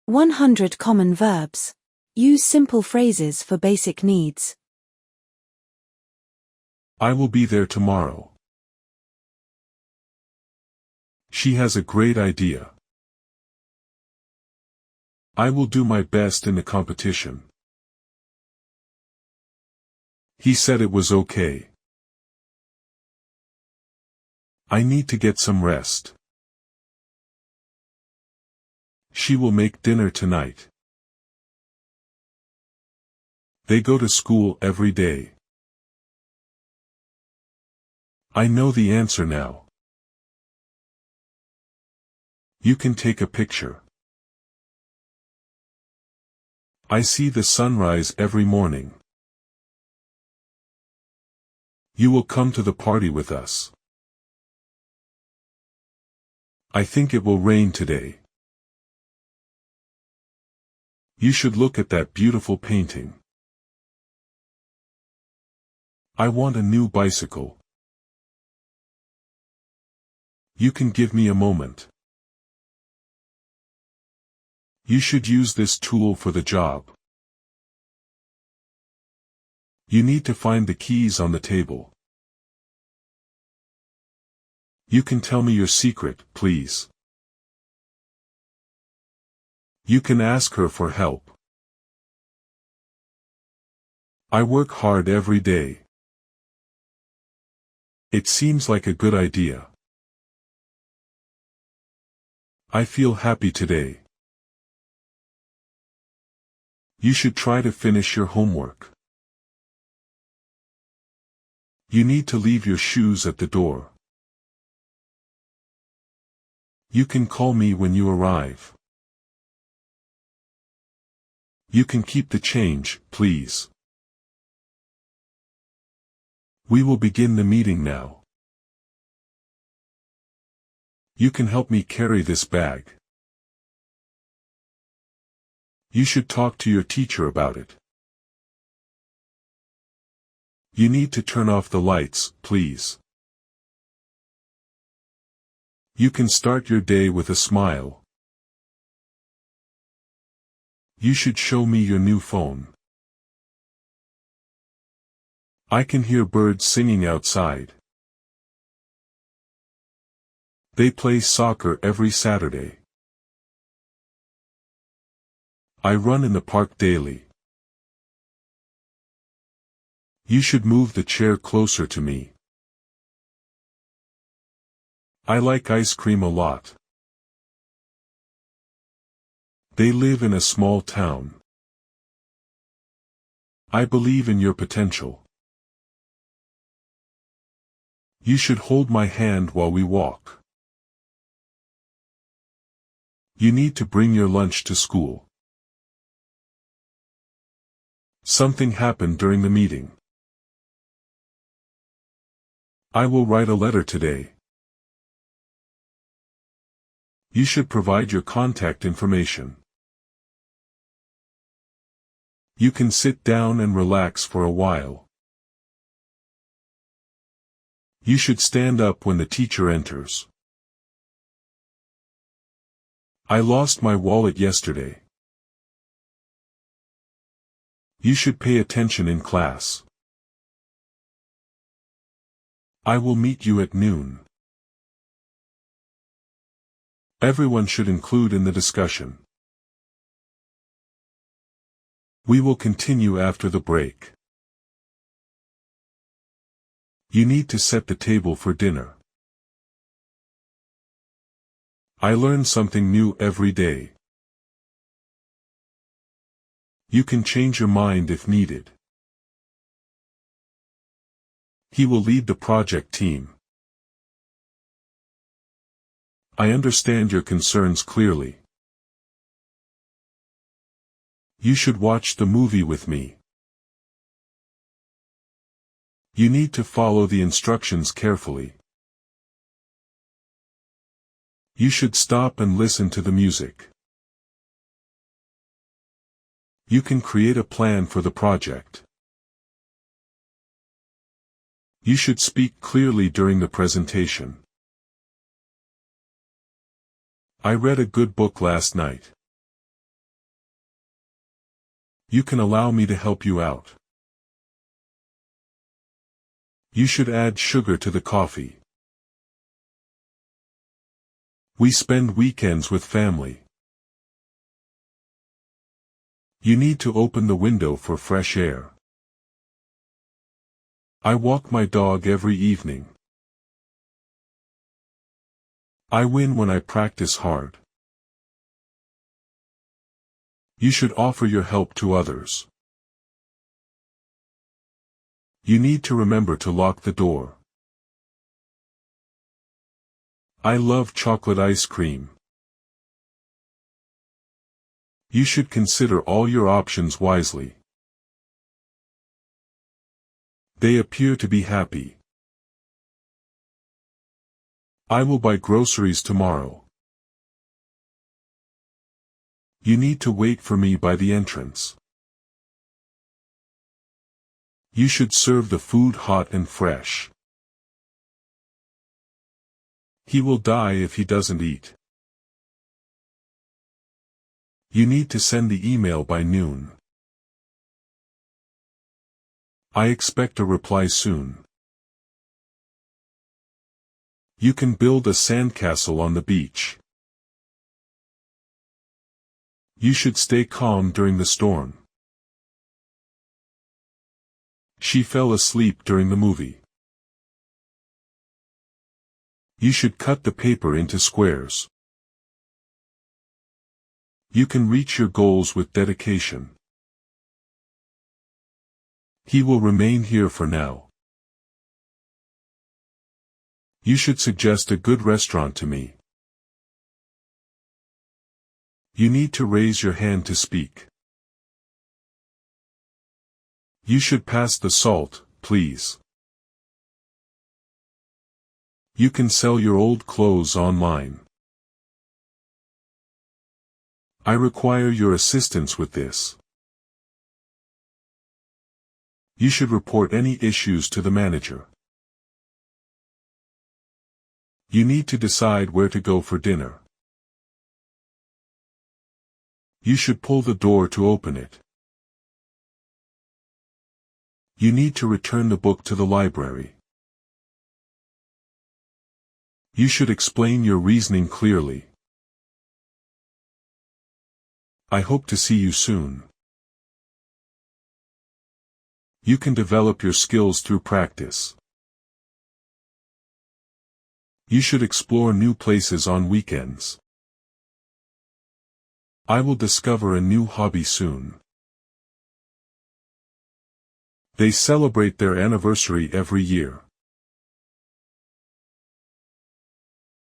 100 common verbs. Use simple phrases for basic needs. I will be there tomorrow. She has a great idea. I will do my best in the competition. He said it was okay. I need to get some rest. She will make dinner tonight. They go to school every day. I know the answer now. You can take a picture. I see the sunrise every morning. You will come to the party with us. I think it will rain today. You should look at that beautiful painting. I want a new bicycle. You can give me a moment. You should use this tool for the job. You need to find the keys on the table. You can tell me your secret, please. You can ask her for help. I work hard every day. It seems like a good idea. I feel happy today. You should try to finish your homework. You need to leave your shoes at the door. You can call me when you arrive. You can keep the change, please. We will begin the meeting now. You can help me carry this bag. You should talk to your teacher about it. You need to turn off the lights, please. You can start your day with a smile. You should show me your new phone. I can hear birds singing outside. They play soccer every Saturday. I run in the park daily. You should move the chair closer to me. I like ice cream a lot. They live in a small town. I believe in your potential. You should hold my hand while we walk. You need to bring your lunch to school. Something happened during the meeting. I will write a letter today. You should provide your contact information. You can sit down and relax for a while. You should stand up when the teacher enters. I lost my wallet yesterday. You should pay attention in class. I will meet you at noon. Everyone should include in the discussion. We will continue after the break. You need to set the table for dinner. I learn something new every day. You can change your mind if needed. He will lead the project team. I understand your concerns clearly. You should watch the movie with me. You need to follow the instructions carefully. You should stop and listen to the music. You can create a plan for the project. You should speak clearly during the presentation. I read a good book last night. You can allow me to help you out. You should add sugar to the coffee. We spend weekends with family. You need to open the window for fresh air. I walk my dog every evening. I win when I practice hard. You should offer your help to others. You need to remember to lock the door. I love chocolate ice cream. You should consider all your options wisely. They appear to be happy. I will buy groceries tomorrow. You need to wait for me by the entrance. You should serve the food hot and fresh. He will die if he doesn't eat. You need to send the email by noon. I expect a reply soon. You can build a sandcastle on the beach. You should stay calm during the storm. She fell asleep during the movie. You should cut the paper into squares. You can reach your goals with dedication. He will remain here for now. You should suggest a good restaurant to me. You need to raise your hand to speak. You should pass the salt, please. You can sell your old clothes online. I require your assistance with this. You should report any issues to the manager. You need to decide where to go for dinner. You should pull the door to open it. You need to return the book to the library. You should explain your reasoning clearly. I hope to see you soon. You can develop your skills through practice. You should explore new places on weekends. I will discover a new hobby soon. They celebrate their anniversary every year.